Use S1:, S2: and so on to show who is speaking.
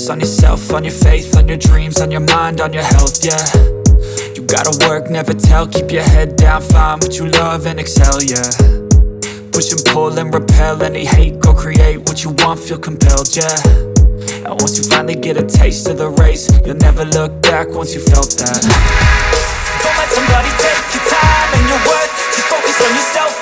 S1: focus on yourself, on your faith, on your dreams, on your mind, on your health, yeah. You gotta work, never tell, keep your head down, find what you love and excel, yeah. Push and pull and repel any hate, go create what you want, feel compelled, yeah. And once you finally get a taste of the race, you'll never look back once you felt that. Don't let somebody take your time and your worth, just focus on yourself